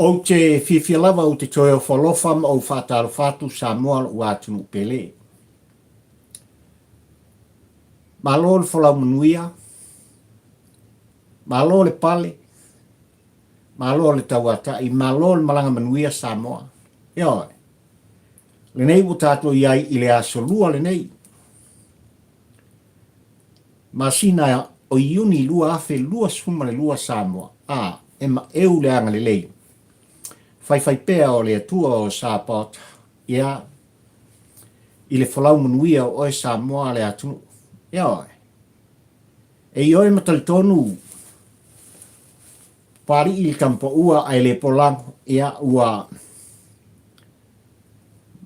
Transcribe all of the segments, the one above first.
O te whiwhilawa o te toi o whalofam o whataro whatu Samoa o atunu pele. Malo le whalau manuia, malo le pale, malo le tauata, i malo le malanga manuia Samoa. Ioi, le nei o tātou iai i le aso lua le nei. Masina o iuni lua afe lua suma le lua Samoa. Ema eu le anga le lei. Fai pea o le atua o Sapot, ia, i le whalau manuia o e Samoa le atunu. Ioi, e ioi matalitonu, pari i le kampa ua ai le polango, ia ua,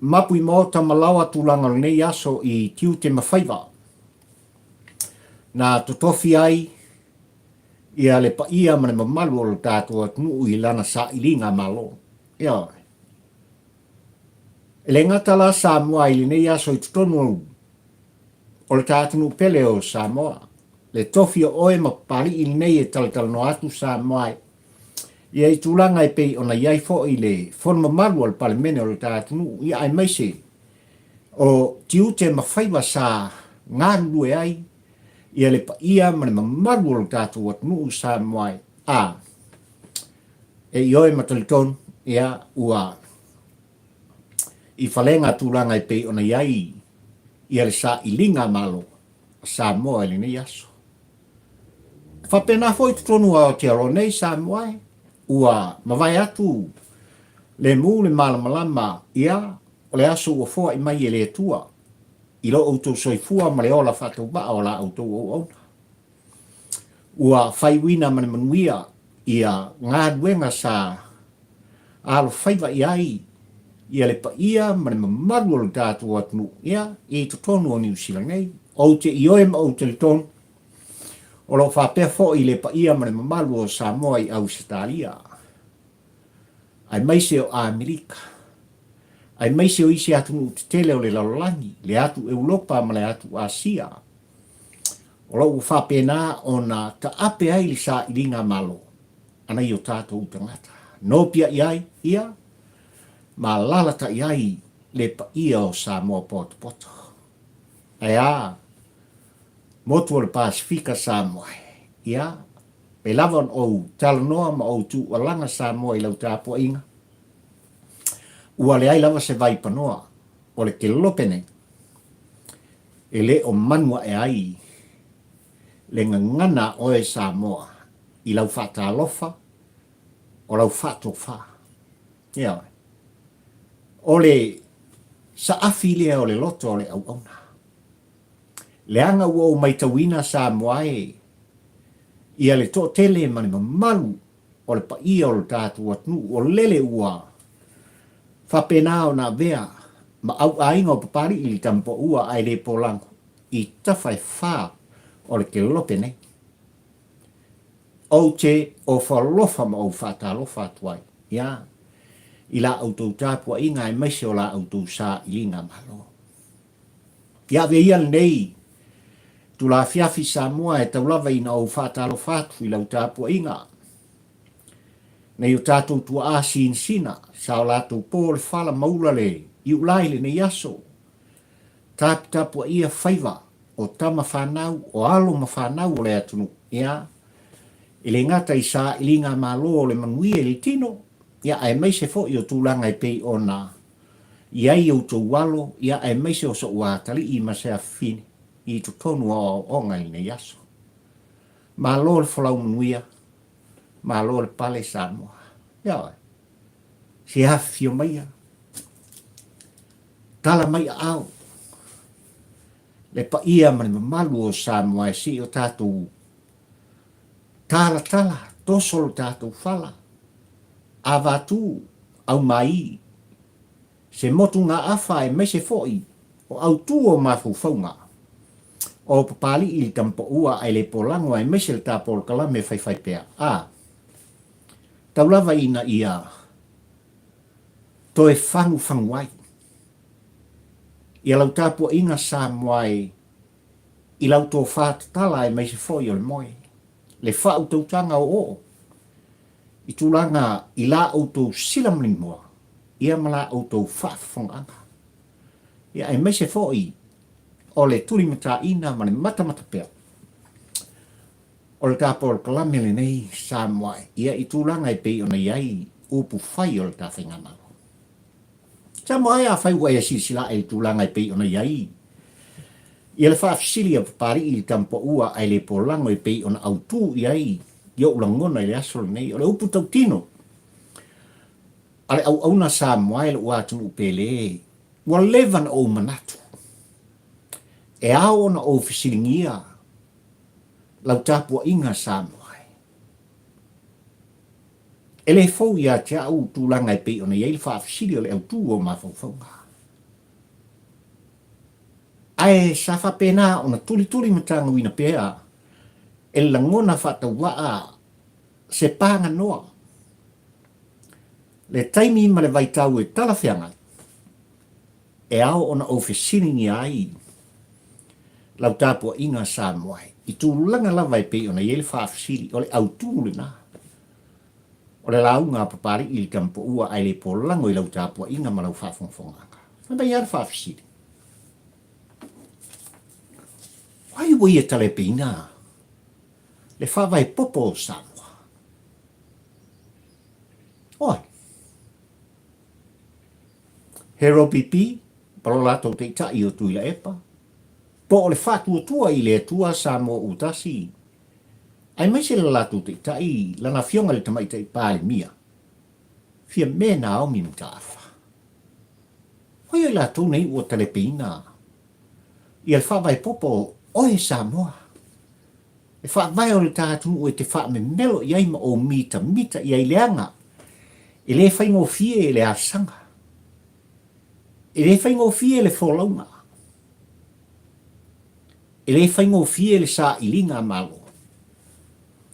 mapu i mota malawa tulanga le nei aso i tiu te mawhaiva. Na totofi ai, ia le pa ia mane mamalu o le tātua tunu i lana sa ilinga malo. Ia. E le ngata la Samoa i le nei aso i tutonu o le tātunu pele o Samoa. Le tofi o oe ma pari i le nei e talakala no atu Samoa. Ia i tūlanga e pei ona iai fo i le fon mamalu o le palemene o le tātunu. Ia ai maise o tiu te mawhaiva sa ngāru e ai. Ia le pa ia mane mamaru o le tātou atunu Samoa. E ioi matalitonu ia ua i whalenga tūlanga i pei ona iai ia le sa ilinga malo Samoa ili nei aso. Whapena foi tutonu o te aro nei Samoa ua mawai atu le mū le malamalama ia o le aso ua foa i mai e le tua. I lo auto soifua ma le ola whatou ba o la auto o ona. Ua whaiwina mane manuia ia ngā duenga sa alo whaiva i ai ia le pa ia mane mamaru o le tātou atunu ia i totonu o New Zealand nei. O te ioe ma o te litonu o lo whapea fo i le pa ia mane mamaru o Samoa i Australia. Ai maise o Amerika. Ai maise o isi atu te tele o le lalolani, le atu Europa ma le atu Asia. O lau whapena o na ta ape ai li sa ilinga malo, ana i o tātou utangata. No pia iai, ia, ma lalata iai le pa ia o Samoa poto. Ai motu o le Pasifika Samoa, ia, pe lawan o talanoa ma o tu alanga Samoa i lau tāpua inga. Ua le ai lava se vai panoa, o le ke lopene, e le o manua e ai, le ngangana o e Samoa, i lau whata alofa, o lau whato wha. Ia, o le sa afi lea o le loto o le au auna. Le anga ua o maitawina Samoa ia le to tele mani mamalu, o le pa ia o le tātu atnu, o lele ua, whapena o na vea, ma au ainga o papari i li tampo ua ai le polango, i tawhai wha o le ke lope nei. O te o whalofa ma o whatalofa atuai, ia, i la autou tāpua inga e maise o la autou sa i linga malo. Ia vea nei, tu la fiafi Samoa e taulawa ina o whatalofa atu i lau tāpua inga, nei o tātou tua a sina, sa o lātou pō le whala maula le, i ulai le nei aso. Tāpitapua ia whaiva, o tama whanau, o alo ma whanau o le atunu, ia. I le ngata i sa ilinga malo o le manuia le tino, ia ai meise fo i o tūlanga i pei o na, ia i o tō walo, ia ai meise o so uatali i masea fine, i to tonu o ngai nei aso. Malo le whalau manuia, malo le pale Samoa. Ia, si hafi o maia. Tala mai au. Le pa ia mani mamalu o Samoa e si o tātou tala, tosolo tātou whala. Avatu, au mai. Se motu ngā awha e mese foi, o au tu o mafu whaunga. O papali i tampo ua ai le polango ai mese le tāpol kalame whai pea. Taulawa ina ia, to e whangu ai. Ia lau tāpua inga Samoa i lau tō whātatala e meise foi o le moe. Le whau tautanga o. I tūlanga i la auto silamni moa. Ia mala auto whaafonga. Ia e mese fōi o le turi mata ina ma le mata pea. O le tāpō le kalame le nei Samoa. Ia i tūlanga i pei ona iai upu whai o le tāwhinga malo. Samoa ia whai ua ia sila e tūlanga i pei ona iai. Ia le whaafisili a papari i tampo ua ai le pōlango i pei ona autu iai. Ia ulangona i le aso le nei. O le upu tau tino. Ale au auna Samoa i le ua tunu upele. Ua levan o manatu. E ao ona o fisilingia. Lau tāpua inga Samoa. E le fau ia te au tūlanga i pei ona iai le whaafisili o le au tū o mawhauwhaunga. Ai sa whapena ona tuli matanga wina pea. E langona whatawaa se panga noa. Le taimi ma le vaitau e talawhianga. E ao ona o fisilingi ai. Lau tāpua inga Samoa. I tūlanga lava i pei ona iai le whaafisili o le au tū le nā. O le launga papari i le tampo ua ai le pōlango i lau tāpua inga ma lau whaafonga. Whai ar whaafisili. Wai wai e Talepea le Faavae popo Samoa. Oi. Hrpp, parolato te tai o tui la epa. Po o le whātua i le tua Samoa utasi. Ai mai se la latu te tai, lana fionga le tamai te pāle mia. Fia mena au mi mtaafa. Hoi ai latu nei ua Talepea. I al Faavae popo oe Samoa. E Faavae o le tātu ue te wha me melo iai ma o mita iai leanga. E le whaingo fie e le asanga. E le whaingo fie e le wholaunga. E le whaingo fie e le sa ilinga malo.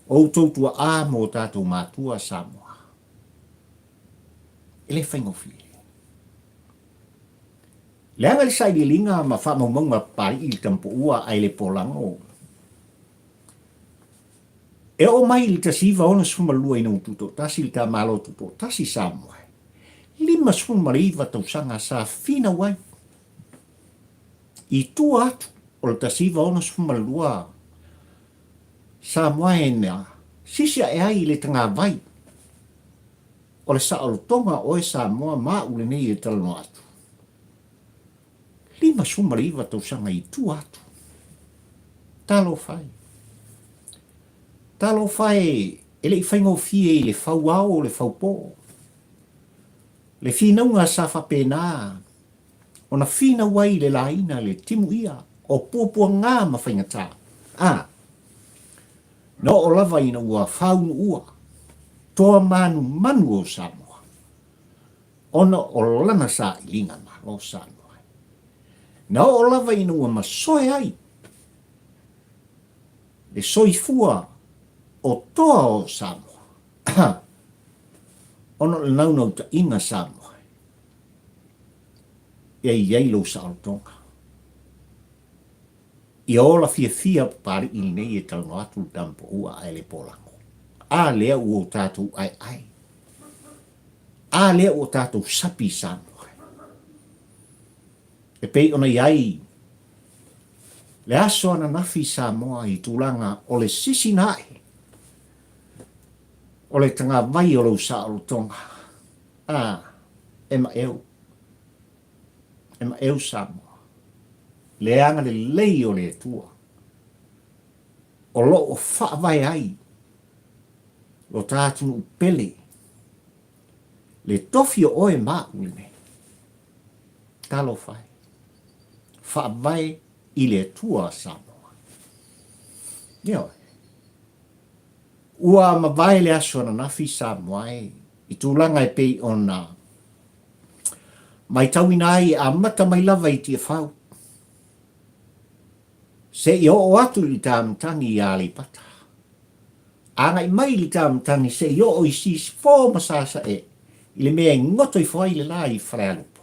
O tautua a mo tātou mātua Samoa. E le whaingo fie. Leanga le sa ilinga ma whamaumaunga pari i tampo ua ai le polango. E o mai li tasiva ona sumalua ina ututo tasi li tā malo tuto tasi Samoa. Lima sumaliva tau sanga sa fina wai. I tu atu o le tasiva ona sumalua Samoa e nea, sisia e ai le tanga vai. O le sa tonga o e Samoa maa ule nei e talano atu. Lima sumaliva tau sanga i tu atu. Talo fai. Talo fai e le whaingo fie i le whau au o le whau pō. Le whinaunga sa whapena. O na whina wai le laina le timu ia o pōpua ngā ma whaingata. No o lava ina ua whaunu ua. Toa manu o Samoa. Ona o lana sa ilinga ma o Samoa. No o lava ina ua masoe ai. Le soifua o toa o Samoa. Ona le naunau ta inga Samoa. Iai lo sa tonga. I ola fia pari i nei e talano atu tampo ua ai le polango. A lea ua tātou ai. A lea ua tātou sapi Samoa. E pei ona iai. Le aso ana nafi Samoa i tūlanga o le sisinai. O le tanga vai o lau sa tonga. E ma eu Samoa. Le anga le lei o le tua. O lo o Faavae ai. Lo tātunu pele. Le tofi o oe maa ule. Talo fai. Faavae i le tua Samoa. Nio. Ua ma vai le aso na nafi Samoa e. I tūlanga e pei ona. Mai tauina ai a mata mai lava i tia whau. Se i o atu li tāmtangi i ali pata. Angai mai li tāmtangi se i o sis fō masasa e. I le mea ngoto i whai le la i wharealupo.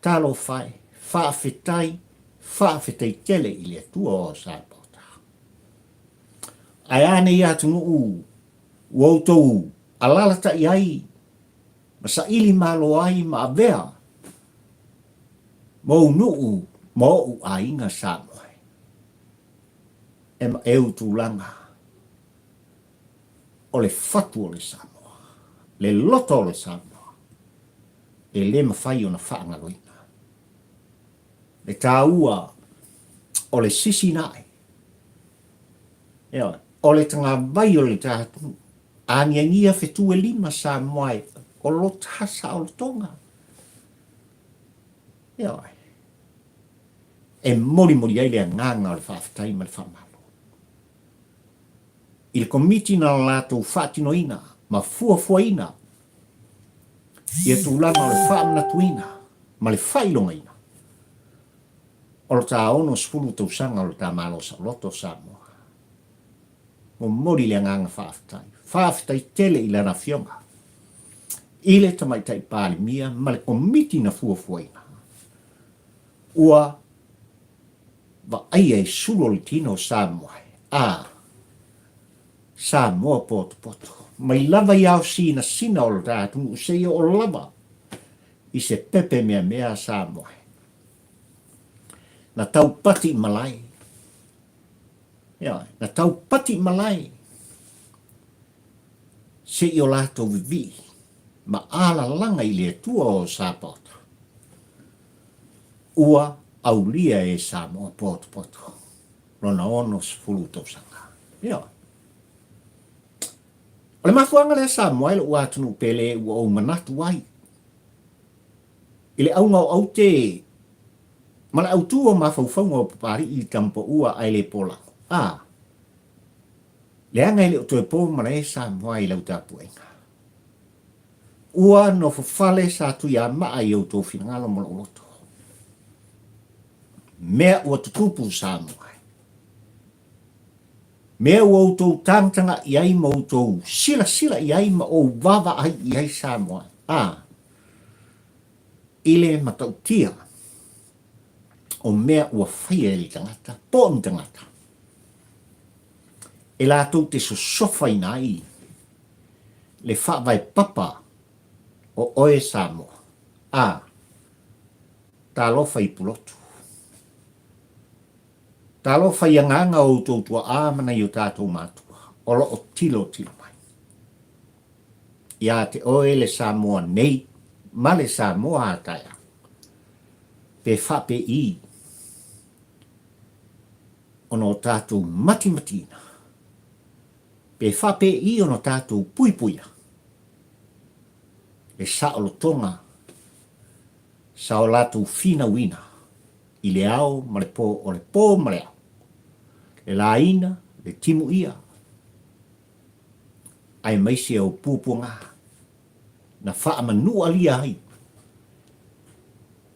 Talo whai, whaafetai tele i le tua o Samoa. ai ane ia tunu uautou alala ta iai, masa ili malo ai ma avea, mo nuu, mo u ainga Samoa. Ema eu tūlanga, o le fatu o le Samoa, le loto o le Samoa, e le mawhai o na whaangaloina. Le tāua o le sisi nai, o le tanga vai o le tātu, angiangia whetu e lima Samoa, o lo tasa o le tonga. E mori ai le nganga o le whawhatai ma le whamalo. I le komiti na lato whaatinoina, ma fuafuaina, ia tūlanga o le whaamnatuina, ma le whailongaina. O le tā ono sfulu tausanga o le tā malo sa loto Samoa. Mo mori le nganga whawhatai. Whawhatai tele i lana fionga. I le tamaitai pāle mia, ma le komiti na fuafuaina. Ua, va aia e sulo le tino Samoa. Samoa poto. Mai lava iau sina o le tātu, usei o lava. I se pepe mea Samoa. Na tau pati malai. Na tau pati malai. Se i o lato vivi. Ma ala langa i le tua o Sapota. Ua aulia e Samoa poto. Rona ono sfulu tausanga. O le mafuanga le Samoa i le ua atunu pele ua o manatu wai. I le aunga o au te ma le autua mafaufaunga o papari i tampo ua ai le pola. Le anga i le o toe po ma le Samoa i lau tapuenga. Ua no fafale sa tu ia maa i au tō finangalo mo loto. Mea ua tutupu Samoa. Mea ua au tō tangtanga i ai ma au tō sila i ai ma o wawa ai i ai Samoa. Ile matautia o mea ua whaia e li tangata, pōn tangata. E lātou te sosofa i nai, le Faavae papa o oe Samoa. Tā lofa i pulotu. Tā lofa i anganga o tōtua āmana i o tātou mātua, o lo o tilo mai. Ia te oe le Samoa nei, ma le Samoa ataia. Pe whape i. Ono tātou matimatina. Pe whape i ono tātou puipuia. E saolo tonga. Sao lātou fina wina. I le ao, ma le pō, o le pō ma le ao. Le laina, le timu ia. Ai maisi au pūpunga. Na wha manua lia ai.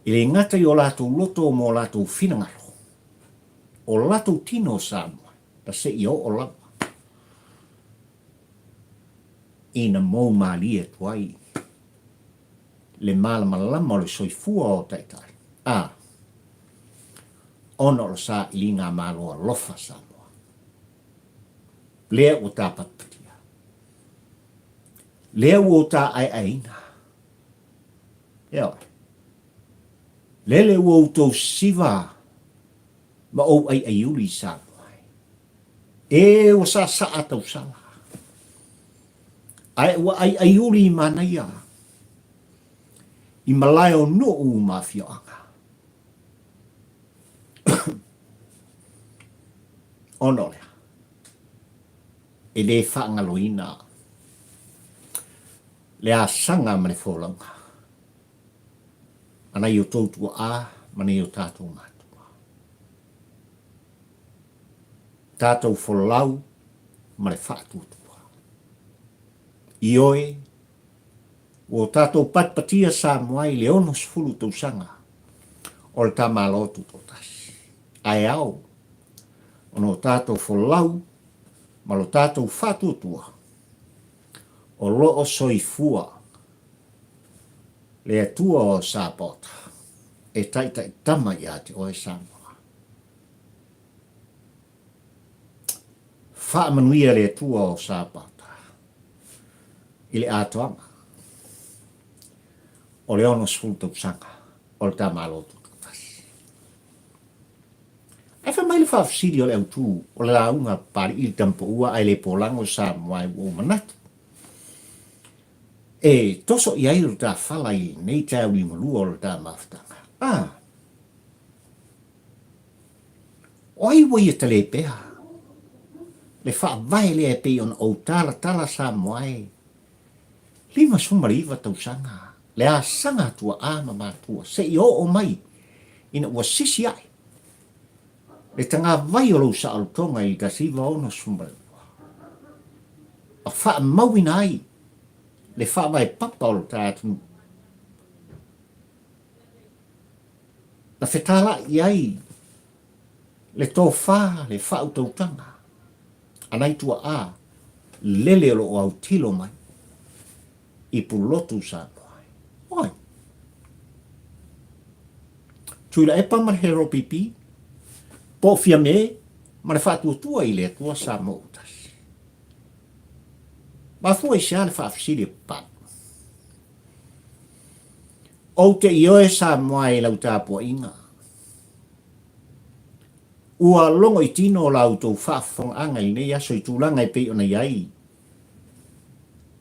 I le ngata i o lātou loto mo lātou finangaro. O lātou tino Samoa. Ta se i o lava. Ina mou malia tuai. Le malama le soifua o taitai. Ono lo sa ilinga malo lofa Samoa. Lea o tā patpatia. Lea o tā aina. Lele o tō siva ma o ai uli Samoa. E o sa atau sala. Ai uli manaya. I malai o no u mafioanga. Ono lea. E le whaangaloina. Lea sanga mane wholanga. Ana i o tautua mane i o tātou mātua. Tātou wholau mane whaatutua. I oe, o tātou patpatia Samoa i le ono sfulu tausanga. O le tā mālotu tō tasi. Ai au. Ono tātou wholau, ma lo tātou whatutua. O lo o soifua. Le atua o Sapota. E taitai tama i ate o e Samoa. whaamanuia le tua o sāpata. I le atoanga. O le ono sfultau sanga. O le tamalotu tatasi. Ai wha mai le whaafsiri o le autu o le launga pari i tampo ua ai le polango sa mwai o manatu. E toso i airu ta whala i nei tau i malua o le ta maftanga. O ai wai e Talepea. Le Faavae le e pe on o tala sa mwai. Lima sumariva tau sanga. Le a sanga tua ama matua. Se i o mai. Ina ua sisi ai. Le tanga vai o lau sa alutonga i ta siva ono sumariva. A wha mawina ai. Le Faavae papa o le tātunu. Na whetala i ai. Le tō wha, le wha utautanga. Anai tua a. Lele o au tilo mai. I pulotu sa mai. Oi. Tuila e pamar Hrpp. Po fia me. Ma le wha tua i le tua sa mautas. Ma fua i sea le wha afsiri pa. O te ioe sa moai lau tāpua inga. Ua longo i tino lau tau whaafong anga i nei aso i tūlanga i pei ona iai.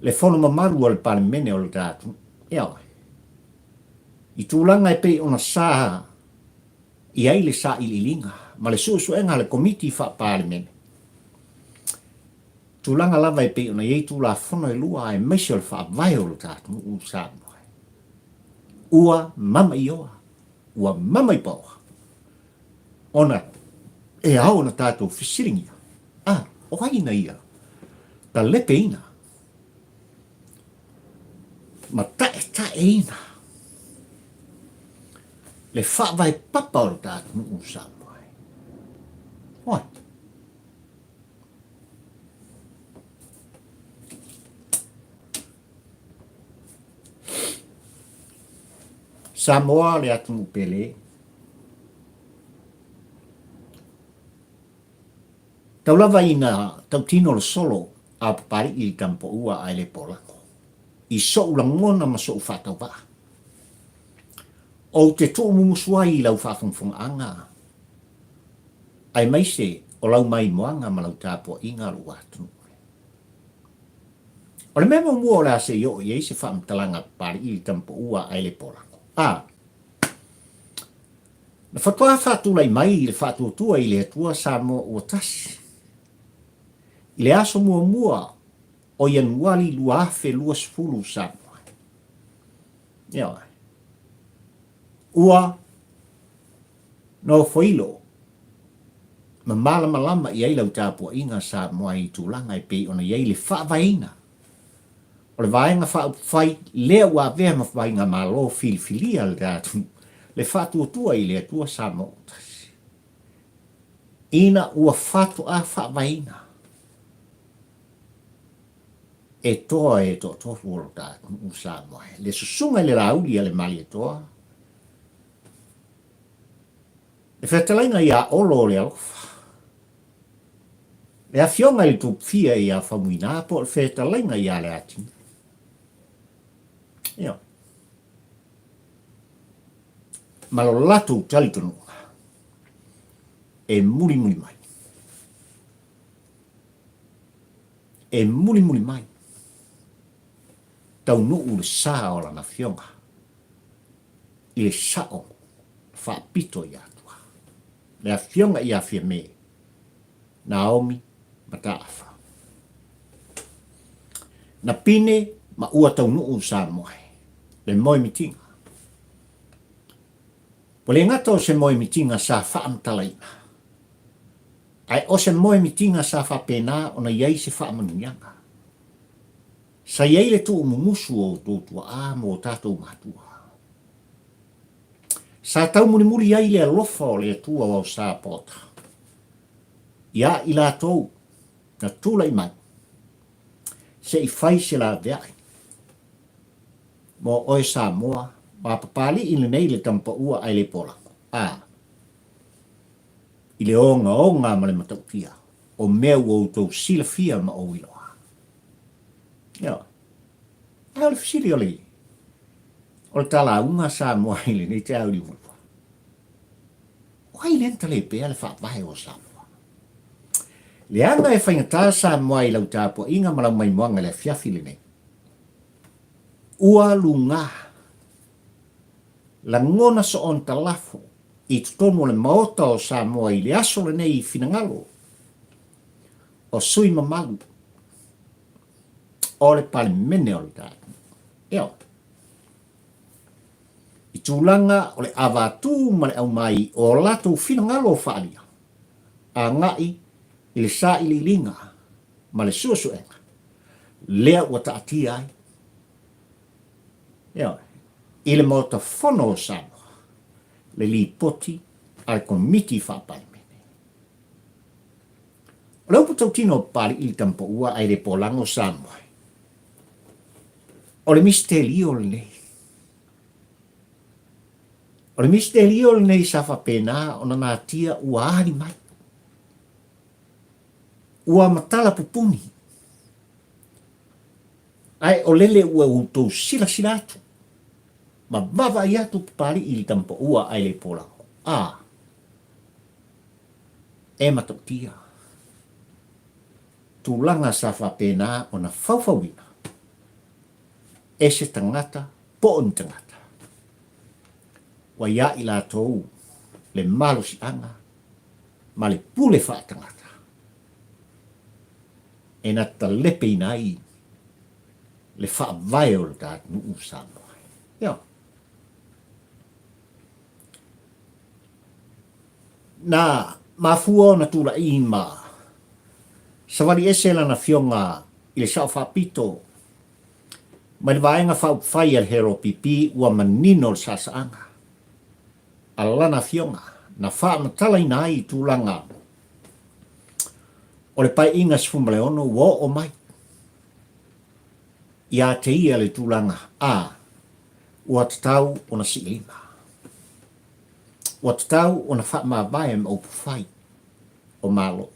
Le whono mamaru o le palemene o le tātu. Ea oi. I tūlanga i pei ona sā i ai le sā ililinga. Ma le suenga le komiti wha palemene. Tūlanga lava i pei ona iei tūla whono e lua e meisi o le Faavae o le tātu u sā moai. Ua mama i oa. Ua mama i paua. Ona e au na tātou fisiringia. O haina ia. Ta lepe ina. Ma tae ina. Le Faavae papa o tātou u sā moai. Oi. Samoa le atu pele. Tau lava ina tau tino le solo a papari i tampo ua ai le polango. I so ulangona ma so ufatau wa. O te tō mumusua i lau whafungfung anga. Ai maise o lau mai moanga ma lau tāpua inga lu atu. O le memo mua o la se yo i eise whamtalanga papari i tampo ua ai le polango. Na whatua whatulai mai i le whatuatua i le atua Samoa ua tasi. I le aso mua o Januari luafe luas fulu Samoa. Ia oi. Ua no foilo ma malama i ailau tāpua inga Samoa i tūlanga i pei ona iei le whaavaina. O le vaenga whai lea ua vea ma vaenga malo filifilia le tātu. Le whatuatua i le atua Samoa. Ina ua whatu a whaavaina. E toa e toa tofu o tātu u Samoa. Le susunga le rauli a le mali e toa. Le whetalainga i a olo le alofa. Le awhionga i tupfia i a whamuina po le whetalainga i a le atinga. Ia. Malo latu talitonu. E muli mai. E muli mai. Tau nuu le saa o la na fionga. I le sao. Whapito i atua. Le a fionga i a fia me. Naomi mataafa. Na pine ma ua tau nuu sa moe. Le moe mitinga. Po le ngata o se moe mitinga sa whaamtalaina. Ai o se moe mitinga sa whapena o na iei se whaamanuianga. Sa iei le tu umumusu o tōtua a mo tātou matua. Sa tau muri iei le alofa o le tua o sa pota. Ia i la tau na tūla i mai. Se i whai se la veai. Mo oe Samoa, ma papali i le nei le tampa ua ai le pola. I le onga ma le matautia. o mea ua outou silafia ma o iloa. Ia. Ai o le fisili o le talaunga Samoa i le nei te au li vulua. O ai le Talepea le Faavae o Samoa. Le anga e whaingatā Samoa i lau tāpua inga malau mai moanga le fiafi le nei. Ua lunga la ngona so on talafo i tutono le maota o Samoa i le aso le nei finangalo o sui mamalu o le pale mene o le tātu. Eo. I tūlanga o le avatu ma le au mai o lato finangalo o whaalia. A ngai i le sa i li linga ma le suasuenga. Lea ua taatia ai. Eo. I le maota fono o Samoa. Le li poti al komiti whapai mene. O leo putau tino pari i tampo ua ai le polango Samoa. O le misterio le nei. O le misterio le nei sa whapena o na natia ua ahari mai. Ua matala pupuni. Ai o lele ua utou sila sila atu. Ma bava i atu pari i tampo ua ai le polango. E matautia. Tūlanga sa whapena o na whauwhawina. E se tangata po on tangata. Wa ia i la tou le malo si anga ma le pule wha tangata. E na talepe inai le Faavae o le tātu nuu Samoa. Ia. Na mafua na tula ima. Sawari ese la na fionga i le sao whapito. Ma le vaenga whai al Hrpp ua manino le sasaanga. Ala na fionga. Na wha matala ina ai tūlanga. O le pai inga sfumale ono wo o mai. Ia te ia le tūlanga. Ua tatau o na si lima. Ua tatau o na wha mawae ma upu whai. O malo.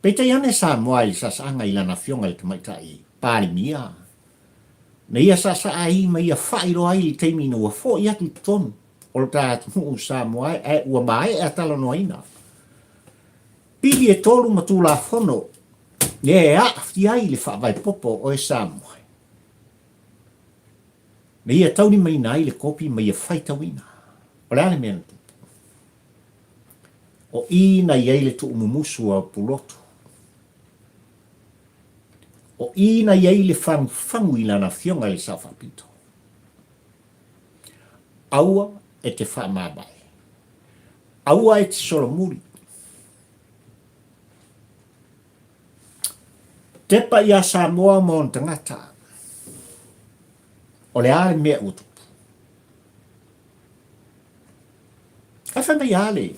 Peita iane Samoa i sasaanga i lana fionga le tamaitai. Pari mia. Na ia sasa ai ma ia whairo ai li teimi na ua fo i atu tonu. O le tātu nuu Samoa e ua mai e atala noa ina. Pili e tolu ma tū la fono. Ne e aafti ai le Faavae popo o e Samoa. Na ia tauni mai nai le kopi ma ia whaitawina. O le ale mea tupu. O ina iei le tu umumusu a pulotu. O ina iei le fangu ilana fionga le sa whapito. Aua e te whaamabai. Aua e te solomuri. Tepa ia Samoa mo on tangata. O le ale mea utupu. Kawhana iale.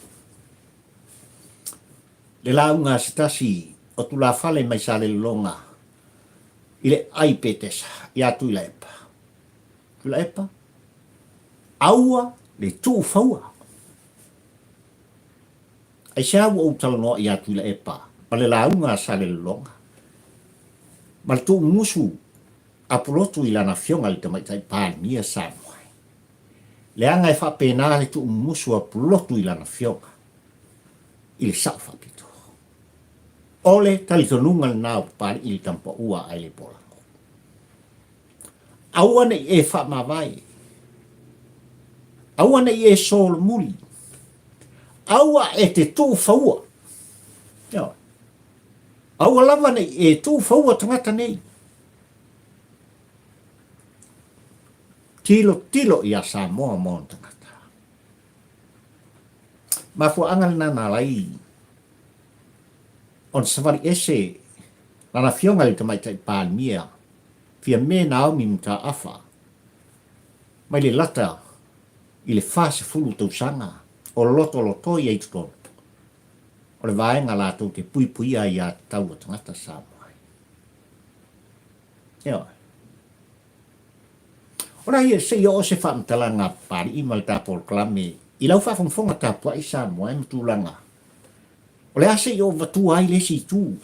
Le launga sitasi o tula fale mai sa le longa. Ile ai petesa. Ia tu ila epa. Tula epa. Aua le tu faua. Ai sea ua utala noa ia tu ila epa. Ma le launga sa le longa. Ma le tu musu. Apolotu ila na fionga le tamaitai pāmia Samoa. Le anga e whapena le tu musu apolotu ila na fionga. Ile sao whapito. Ole talitonunga le nao pari ili tampa ua ai le polango. Aua nei e whamawai. Aua nei e sol muli. Aua e te tū whaua. Aua lava nei e tū whaua tangata nei. Tilo ia Samoa mo tangata. Mafua angal na nalai. On safari ese. Lana fionga le tamaitai pāmia. Fia me Naomi muta afa. Mai le lata. I le fase fulu tausanga. O loto ia i tutono. O le vaenga lātou te pui ia tau o tangata Samoa. Eo. Ora ia se o se whamtalanga pari i mal tāpol klame. I lau whawhongwhonga tāpua i Samoa e mtulanga. O le ase i o watu ai le si tū.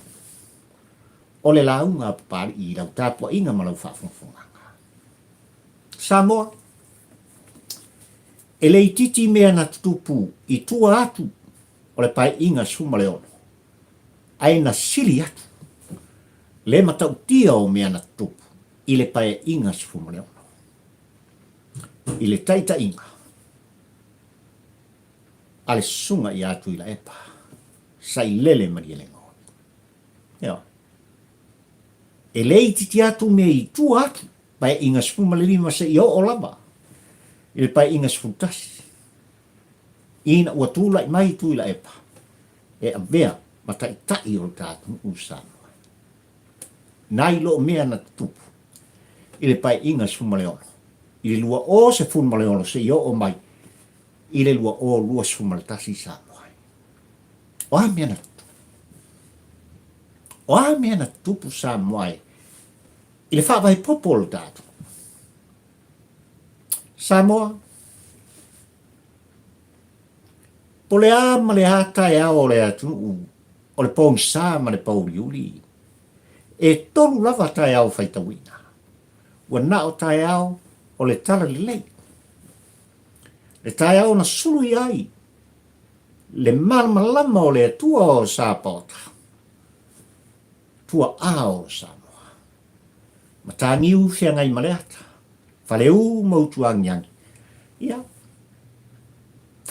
O le launga pari i lau tāpua inga malau whaafunga. Samoa, e le ititi mea na tupu i tua atu o le pai inga suma le ono. Ai na sili atu. Le matau tia o mea na tupu i le pai inga suma le ono. I le taita inga. Ale sunga i atu i la epa. Sai lele mari le ngō. Ia. E le ititi atu mea i tua atu. Pai inga suma le lima se i o lama. I le pai inga sfutasi. Ina ua tūla i mai tū i la epa. E a mea matai tai o tātu usana. Nai lo mea na tupu. I le pai inga sfuma le ono. I le lua o se fuma le ono se i o mai. I le lua o lua sfuma le tasi sa moai. O a mea na tupu. O a mea na tupu sa moai. I le Faavae popo le tātu. Samoa. Po le a ma le hata e ao le atu. O le pong sa ma le pauri uli. E tolu lava tae ao faitawina. Ua na o tae ao o le tala li lei. Le tae ao na sulu i ai. Le malama o le tua o sa pota. Tua ao sa moa. Ma ta niu fia ngai maleata. Fale u mautu angiangi. Ia.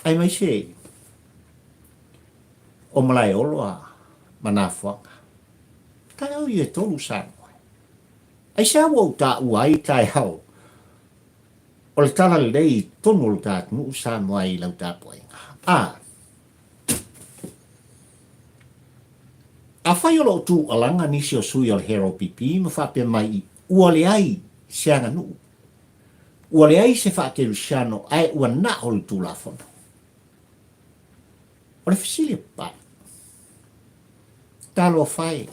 Ai mai se. O malai oloa manafuanga. Tai au i e tolu sa moa. Ai sa wau ta uai tai au. O le tala lei tonu o ta nu sa moa i lau ta poenga. A whai o lo tu alanga nisi o sui o le Hrpp ma whapea mai i ua le ai seanga nu. Ua le ai se whake lusiano ai ua na o le tu la fono. O le fisilia pai. Talo whai.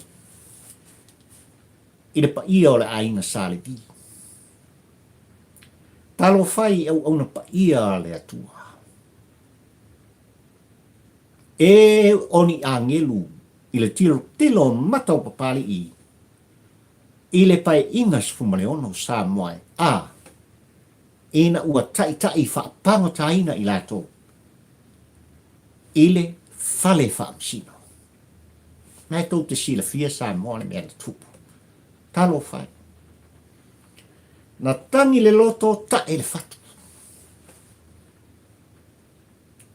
I le pa ia o le ainga sa le vi. Talo whai au au na pa ia le atua. E oni angelu i le tilo matau papali i. I le pai ingas fumale ono sa moai. Ina ua tai whaapango taina i lato. I le fale whaamsino. Nai tau te sila fia sa moane mea na tupu. Talo whai. Na tangi le loto ta e le fatu.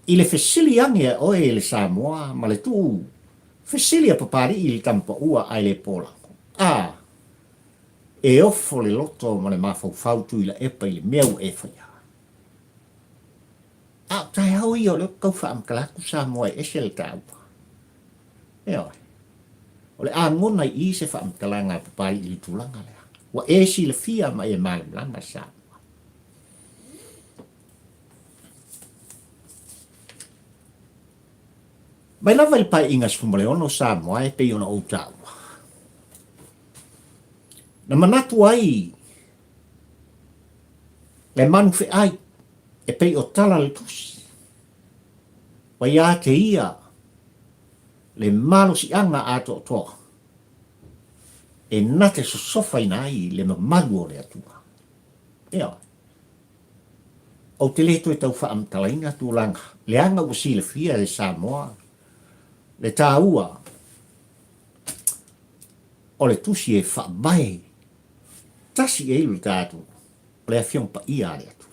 I le fesili angia o e le Samoa ma le tu. Fesilia papari i le tampa ua ai le pola. E ofo le loto ma le mafau tu i la epa i le meu e whaia. Tai hau i o le kau wha amkalaku Samoa e se le tau. O le angona i se wha amkalanga papari i le tulanga lea. Wa e si le fia ma e malam lama Samoa. Mai lava le pai ingas fumale ono Samoa e pei ona o tau. Na manatu ai, le manufe ai, e pei o tala le tusi. Wa ia te ia, le malo si anga ato o toa. E nate so sofa ina ai, le mamagu o le atua. O te leto e tau wha amtalaina tu langa, le anga o si le fia le Samoa, le tāua, o le tusi e whabai, tasi e ilu tātu, le afiong pa ia le atu.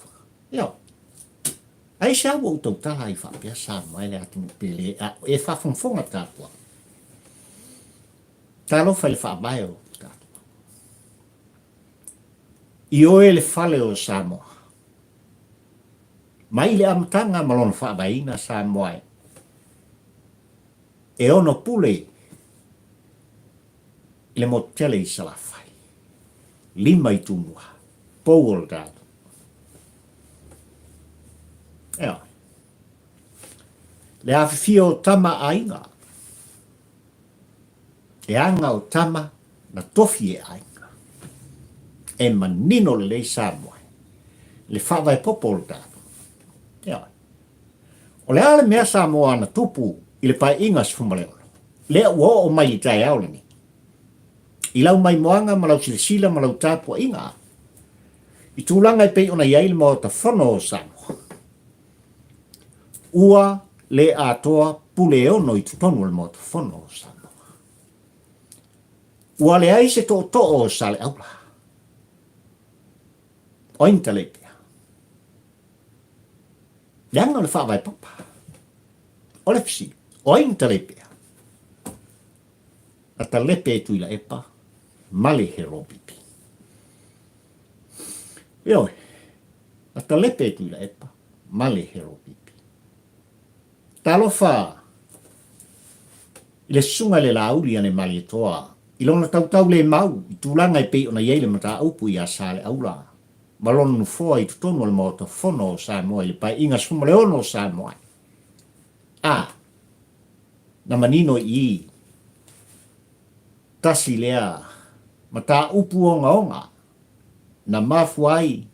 Ai sa o tau taha i whapea Samoa le atu pele, e whafonfonga tātua. Tālo whai le whabai o tātua. I oe le whale o Samoa. Mai le amatanga malona whabai na Samoa. E ono pule le motele i salafai. Lima i tunua. Pouol tātu. Le awhifia o tama ainga. E anga o tama na tofi e ainga. E manino le lei Samoa. Le Faavae popo o tātu. O le ale mea Samoa na tupu I le pai inga sfumaleo. Lea ua o mai li tai au leni. I lau mai moanga ma lau silasila ma lau tāpua inga. I tūlanga I pei ona iai le mo ta whono o Samoa. Ua le atoa pule ono I tutonu le mo ta whono o Samoa. Ua le ai se to o sale aula. Oin Talepea. Leanga le Faavae papa. O le fisi. Oin Talepea. A Talepea tu ila epa. Male Hrpp. Ioi. A Talepea tu ila epa. Male Hrpp. Talofa. Ile sunga le lauli ane mali toa. Ilona tau le mau. I tūlanga I pei ona iei le mata aupu I a sale aula. Malon no foa I tutonu le mota fono o Samoa I pai inga sumale ono o Samoa. Na manino I tasi lea mata upu onga na mafuai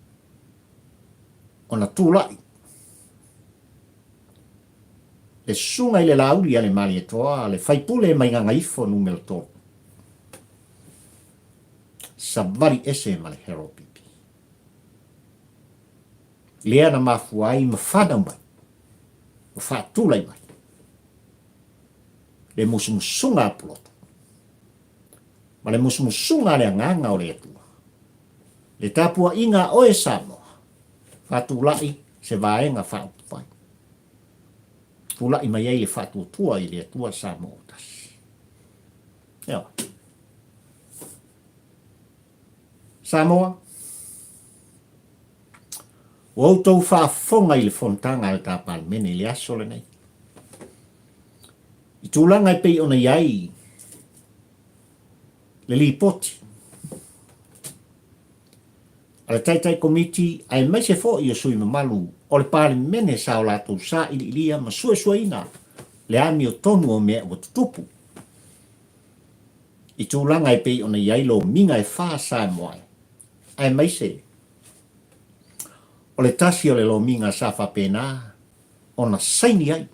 ona tūlai. Le sunga I le lauli ale mali e toa le faipule mai nganga ifo numero tō. Savari ese male Hrpp. Lea na mafuai mafada mai. Mafatulai mai. Le musumusunga apoloto. Ma le musumusunga le nganga o le atua. Le tapua inga oe Samoa. Fatulai se vaenga fautufai. Tulai mai ei le fatutua I le atua Samoa tasi. Eo. Samoa. O tau whaafonga I le fontanga al tāpal mene le aso le nei. I tūlanga I pei ona iai le li poti. Ale taitai komiti ai mai se fo I o sui mamalu o le pāle mene sa o lātou sa ili ilia ma sua ina le ami o tonu o mea o tutupu. I tūlanga I pei ona iai lo minga e wha Samoa. Ai mai se o le tasi o le lo minga sa whapena ona saini ai.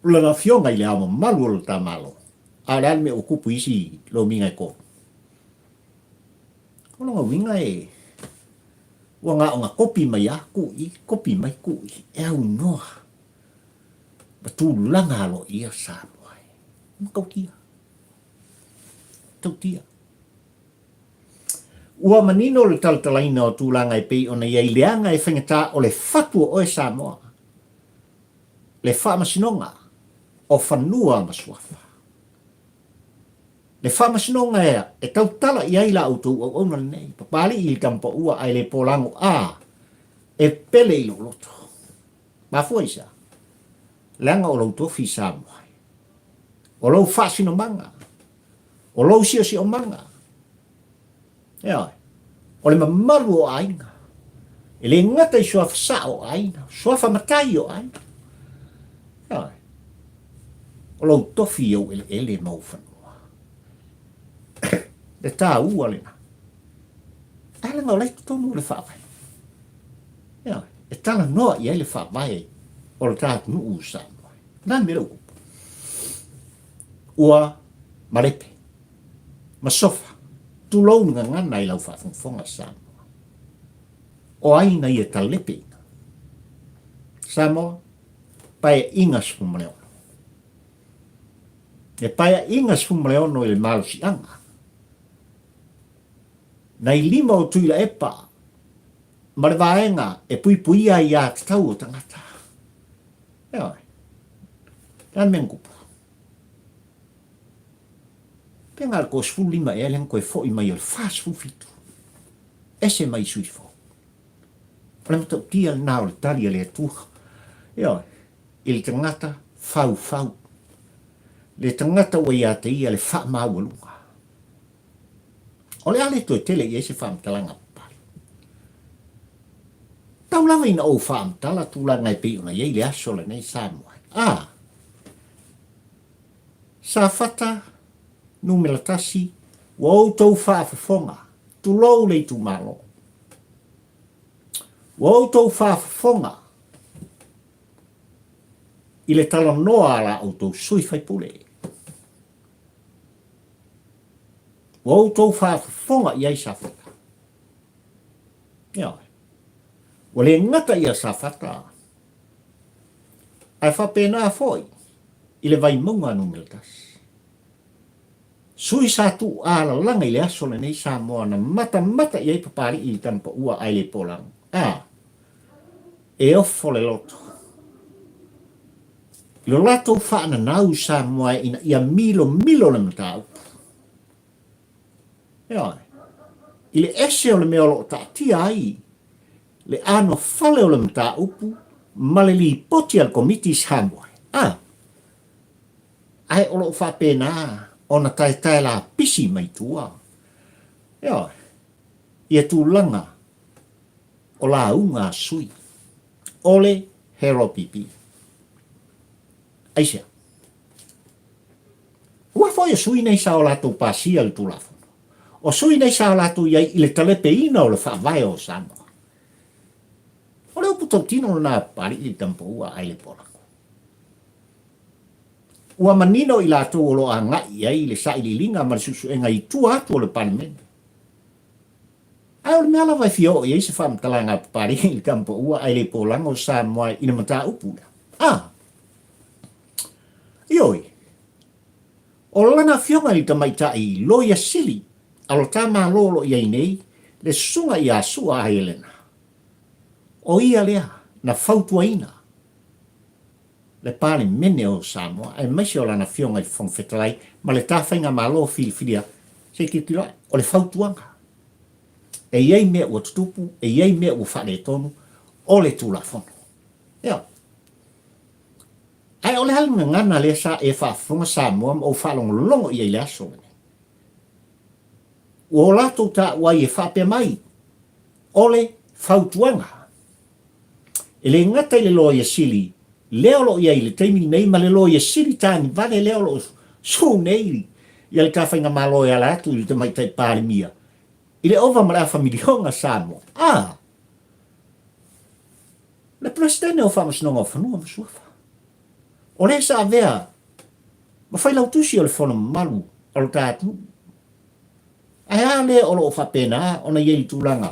Ula na fionga I le amo malu o le tamalo. A le alme o kupu isi lo minga e ko. Kono nga winga e. Ua nga o nga kopi mai a kui, kopi mai kui. E au noa. Batu langa lo ia Samoa. Makautia. Tautia. Ua manino le taltalaina o tūlanga I pei ona iai leanga e whengata o le fatua o e Samoa. Le whaamasinonga o whanua masuafa. Le whaamasinonga e tautala iai la autou au ona nei. Papali I kampa ua ai le polango e pele I lo loto. Mafua isa. Leanga o lautofi Samoa. O lau whaasino manga. O lau si o manga. Ea, o le mamaru o aina. E le ngata I soafa sa o aina. Soafa matai o aina. Ea, o lau tofi au ele maufanua. Le tā ua le na. Ala ngau lai tonu le Faavae. Ea, e tala noa I le Faavae o le tātu nuu Samoa. Nā mera ukupu. Ua marepe. Masofa. Tulou nga ngana I lau whaafonga Samoa. O aina I Talepea. Samoa, pae inga sfumaleono. E pae inga sfumaleono I le malusi anga. Nai lima o tuila epa. Ma le vaenga e puipuia I a tatau o tangata. Ea. Tan mengupu. Pengar ko sfu lima e len ko e fo I mai o fast fu fitu. Ese mai sui fo. Pra mta tia na o talia le tu. Eo, il tangata fau. Le tangata o ia te ia le fa maulunga. O le ale to tele I ese fa mtalanga pali. Tau lava ina o fa mtala tu la ngai pe una ye le aso le nei Samoa. Sa fata numela tasi, wa o tau whaafafonga, tu lou le tu malo. Wa o tau whaafafonga, I le tala noa ala o tau sui fai pule. Wa o tau whaafonga i ai safata. Ia. Wa le ngata ia safata. Ai whapena foi. I le vai maunga anu miltas. Sui sa tu ala langa i le aso le nei Samoa na mata i ai papari i tampa ua ai le polang. E ofo le loto. I lo lato whaana nau Samoa ina ia milo le matau. Ia. I le ese o le mea lo ta tia ai. Le ano fale o le mata upu. Ma le li poti al komiti Samoa. Ai o lo whapena. Ona tai la pisi mai tua. Ia. Ia tu langa. O la unga sui. Ole Hrpp. Aisia. Ua foi o sui nei sa o lato pasia le tulafu. O sui nei sa o lato iai i le Talepea o le Faavae o Samoa. O le upu tino na pari i tampo ua ai le polako. Ua manino i lato o lo a ngai ai le sa i linga ma le susu e ngai tua atu o le palimene. Ai o le mea lava fio i eise whamtalanga pari i tampo ua ai le polanga o Samoa i na mata upuna. Ioi. O lana fionga i tamaita i loia sili, alo tama lolo i nei, le sunga i asua a Helena. O ia lea, na fautuaina. Le pale mene o Samoa, ai maisi o lana fionga i whongwhetalai, ma le tawhainga malo filifilia, se kitila, o le fautuanga. E iei mea ua tutupu, e iei mea ua whare tonu, o le tulafono. Ia. Ai ole hal ngana le sa e fa funga Samoa o fa longo i le aso. O la ta wa e fa pe mai. Ole fautuanga. Ele ngata le loia sili. Leolo ia le taimi nei ma le loia sili tani vale leolo so nei. Ia le ka fainga malo ia la tu te mai tai pare mia. Ile ova mara familionga Samoa. Le presidente o fa masnonga fanua masuafa. O le sa vea, ma fai lau tusi o le whono malu, o le tātu. Ai ale o lo whapena, o na iei tūlanga.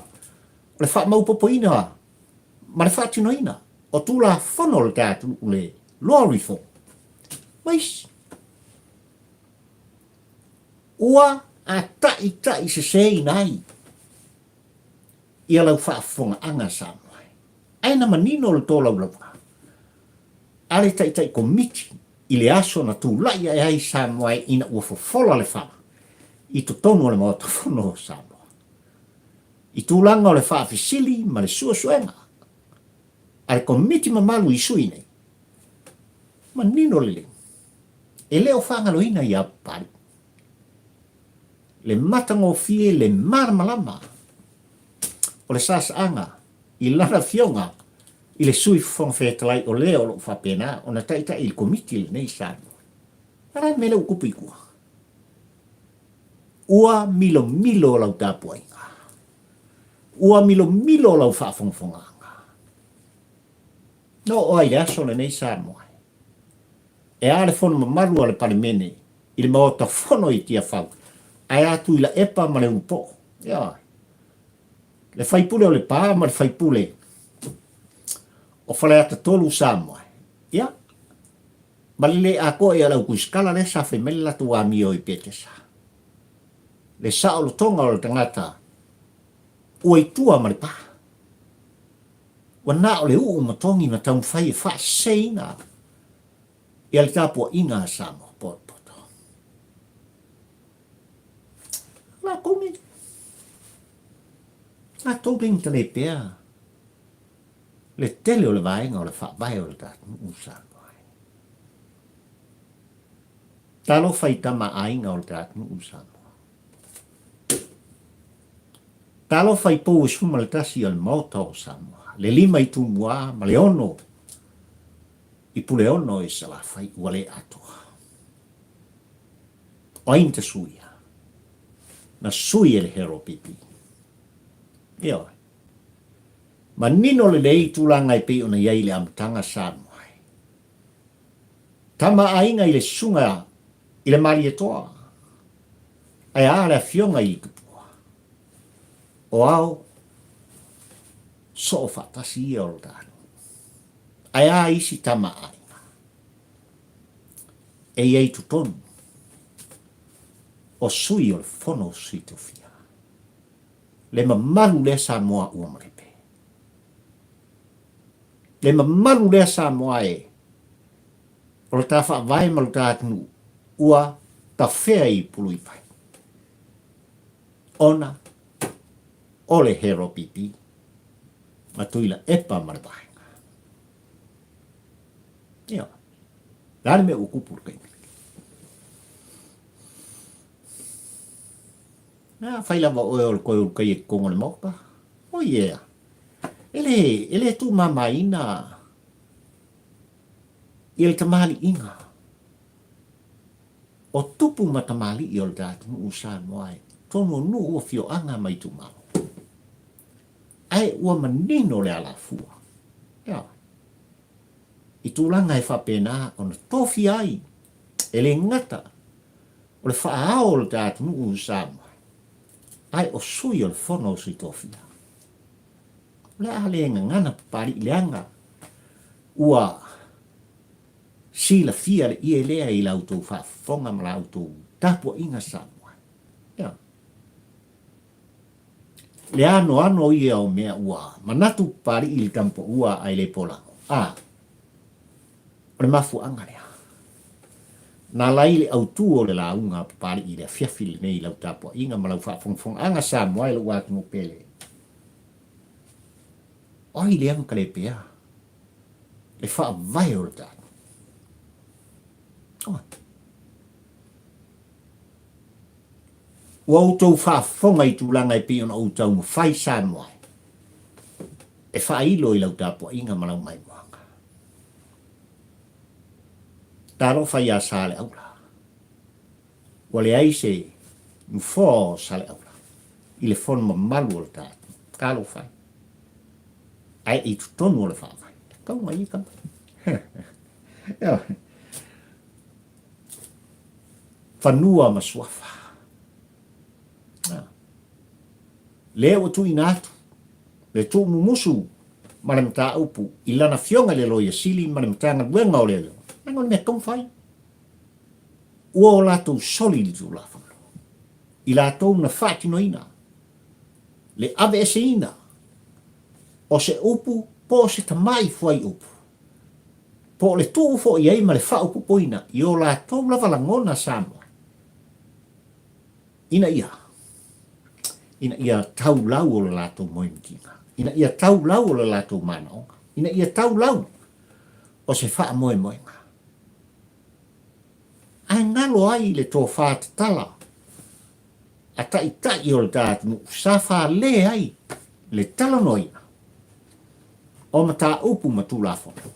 O le wha maupopo ina, ma le whatino ina, o tūla whono le tātu o le lori fo. Mais, ua a tai se sei nai. Ia lau whaafonga anga Samoa. Ai na manino le tō lau lau. Ale tai komiti i le aso na tu lai ai Samoa ina ua fofola le whama. I to tonu le mawata whono Samoa. I tūlanga o le whaafisili ma le suenga. Ale komiti mamalu i sui nei. Ma nino le le. E leo whangalo ina i apari. Le matango fie le maramalama. O le sasaanga i lana fionga. I le sui whongwhetalai o leo lo whapena o na taita i komiti le nei Samoa. Arai mele ukupu ikua. Ua milo lau tāpua inga. Ua milo lau whaafongfonganga. No o ai le aso le nei Samoa. E ale whono mamaru ale parimene i le maota whono i tia whau. Ai atu i la epa ma le upo. Ia. Le whaipule o le pā ma le whaipule. O whale ata tolu Samoa. Ia. Malile a koe ala ukuskala le sa whemele latu wa mio i petesa. Le sa o lo tonga o le tangata. Ua i tua ma le pā. Wa na o le uu matongi na taun whai e wha seina. Ia le tāpua inga Samoa. Poto. La kome. La tōping Talepea. Le tele o le vaenga o le Faavae o le tātu Samoa. Talo fai tama ainga o le tātu Samoa. Talo fai pou e suma le tasi o le mauta o Samoa. Le lima i tumua, ma le ono. I pule ono e sala fai ua le atoa. O ainta suia. Na sui e le Hrpp. Ioi. Ma nino le lei tūlanga i pe ona iai le amtanga Samoa. Tama ainga i le sunga i le mali e toa. Ai a le fionga i kupua. O au, so o fatasi i o tano. Ai a isi tama ainga. E iei tutonu. O sui o le fono sui tofia. Le mamalu le Samoa ua Hrpp. Le mamalu le Samoa e. O le tafa vai malu tātunu ua ta whea i pulu i pai. Ona o le Hrpp. Matuila epa maravainga. Ia. Lani me ukupur kai. Na faila va o le koe kai e kongo le moka. Oh yeah. Ele tu mamaina. Il tamali inga. O tupu matamali i o le datu usan moai. Tono nu ua fio anga mai tu mau. Ai ua manino le ala fua. Ya. I tūlanga e whapena o na tofi ai. Ele ngata. O le whaao le datu usan moai. Ai o sui o le whono sui tofi. Le ale ngana papari leanga. Ua sila fia le ia lea i lautou whaafonga ma lautou tapua inga Samoa. Ya. Le ano ia o mea ua manatu pari i le tampo ua ai le polango. O le mafu anga lea. Na lai le autu o le launga pari i le fiafili nei lau tapua inga ma lau whaafongfong anga Samoa i le ua kingo pele. Oi le anga Talepea. Le whaavai o le tatu. Ua outou whaafonga i tūlanga i pion o outou mwhai Samoa. E whailo i lau tāpua inga malau mai moanga. Taro whai a sāle aula. Ua le aise mwho sāle aula. I le whono malu o le tātu. Kālo whai. Ai i tutonu o le whaavai. Kau mai i kampai. Ia. Whanua masuafa. Le o tu inatu. Le tu mumusu. Maram ta upu. Ilana fionga le loia sili. Maram ta ngabuenga o le lo. Nangon me komfai. Ua o lato soli li tu lafano. I lato na whatino ina. Le ave ese ina. O se upu. Po se tamai fuai upu. Po le tu ufo i eima le wha upu poina. I o lato lavalangona Samoa. Ina ia tau lau o le lato moimkinga. Ina ia tau lau o le lato manaonga. Ina ia tau lau o se wha moinga. Ai ngalo ai le tō whātatala. A tai o le tātunu. Sa wha le ai le talanoina. O mata upu matula fono.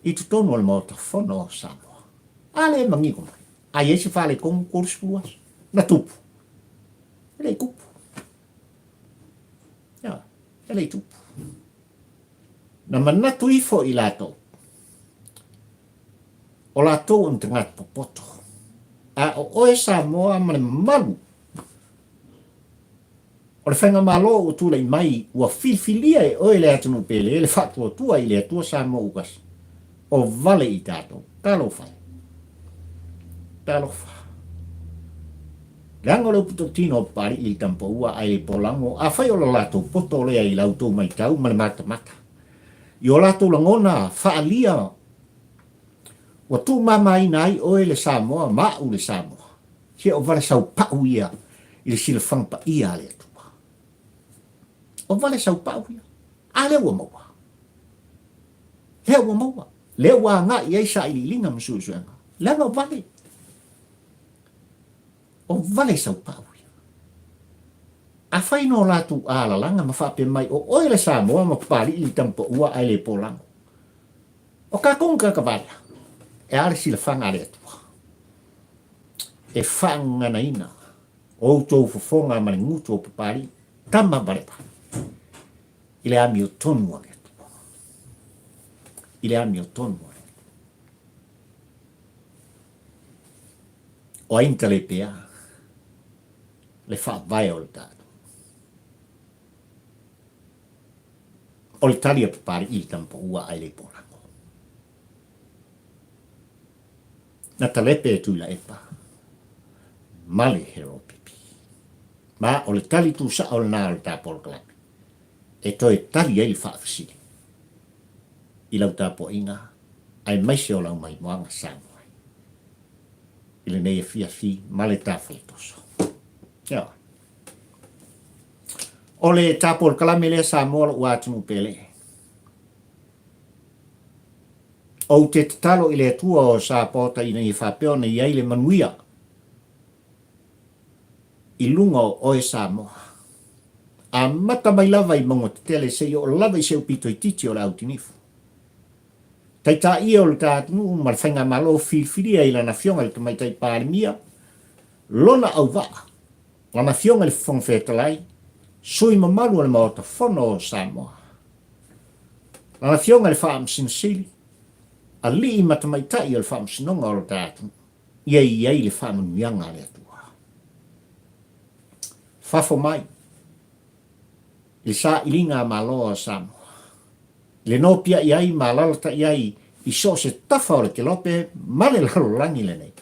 I tutono o le mauta fono o Samoa. Ale mangigo mai. Ai ese wha le kongu kōrus puas. Na tupu. Ele tupu. Ya, ele tupu. Na manatu ifo i lato. O lato on tengat popoto. A o oe Samoa mane malu. O le whenga malo o tūlei mai ua filfilia e oe le atunu pele. Ele whatua tua i le atua Samoa ukas. O vale i tato. Talo whai. Talo whai. Lango le puto tino pari i tampo ua ai polango a fai o lato poto le ai lauto mai tau ma mata. I o lato langona faalia. Wa tu mama i nai o le Samoa ma u le Samoa. Si o vale sau pau ia i le silfang pa ia le tua. O vale sau pau ia. A le ua maua. Le ua maua. Le ua nga i eisa i linga msusuanga. Langa vale. O vale sau pau. A whai no latu ala langa ma whape mai o oe le Samoa ma pari i tampo ua ai le polango. O ka konga ka vale. E are sila whanga le atua. E whanga na ina. O tō fufonga mani nguto o papari. Tama barepa. Ile ami o tonu ane atua. Ile ami o tonu ane. o in Talepea, le Faavae o le tātou. O le tali a papari i tampa ua ai le polango. Na Talepea tu la epa, male Hrpp. Ma o le tali tu sa o le nā o le tāpol kalami. E toi tali ai le whaafasili. I lau tāpo inga, ai maise o lau mai moanga Samoa. I le nei e fia fi, male tāwhale toso. Ia. O le tāpol kalami lea Samoa ua atunu pele. O te talo i le atua o sa pota i nei whapeo nei ai le manuia. I lunga o e Samoa. A mata mai lava i mongo te tele se o lava i se upito i titi o le autinifu. Tai ta ia o le tātunu mal whainga malo whiriwhiria i lana fionga le tamaitai pārimia. Lona au waa. Lana fionga le whongwhetalai. Sui mamalu le maota whono o Samoa. Lana fionga le whaam sinsili. A li i matamaitai o le whaam sinonga o le tātunu. Iai le whaam nuianga le atua. Fafo mai. Le sa ilinga malo o Samoa. Le no pia iai malalata iai i so se tafa o le kelope male lalo langi le nei.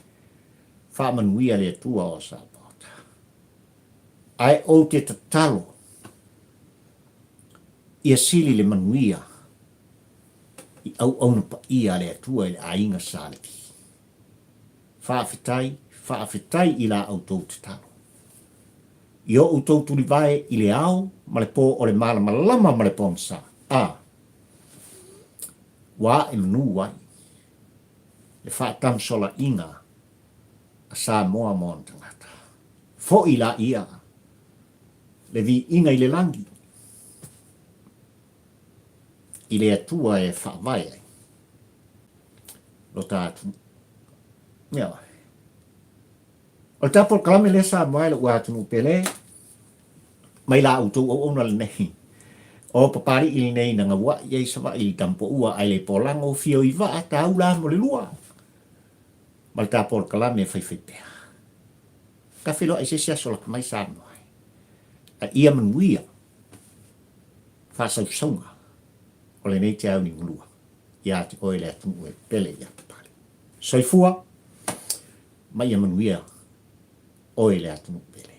Wha manuia le atua o Samoa. Ai o te tatalo. Ia sili le manuia. I au na pa ia le atua i le ainga saliki. Whaafetai i la au tau tatalo. I o utou tuli vai i le au, ma le po o le malama ma le ponsa. Wa e manu wai. Le whaatam sola inga a Samoa mo tangata. Fo i la ia. Le vi inga i le langi. I le atua e Faavae. Lo tātu. Ia. O tapol kalame le Samoa le ua atunu pele. Mai la utou o ona le nei. O papari ili nei na ngawa iei sawa ili tampo ua ai le polango fio i waa ta ula mo le lua. Mal tapol kalame whaiwhaipea. Ka whilo ai se sia sola mai Samoa. A ia manuia. Whasau saunga. O le nei te au ni ngulua. Ia te oe le atunu e pele ia papari. Soifua. Mai ia manuia. Oe le atunu pele.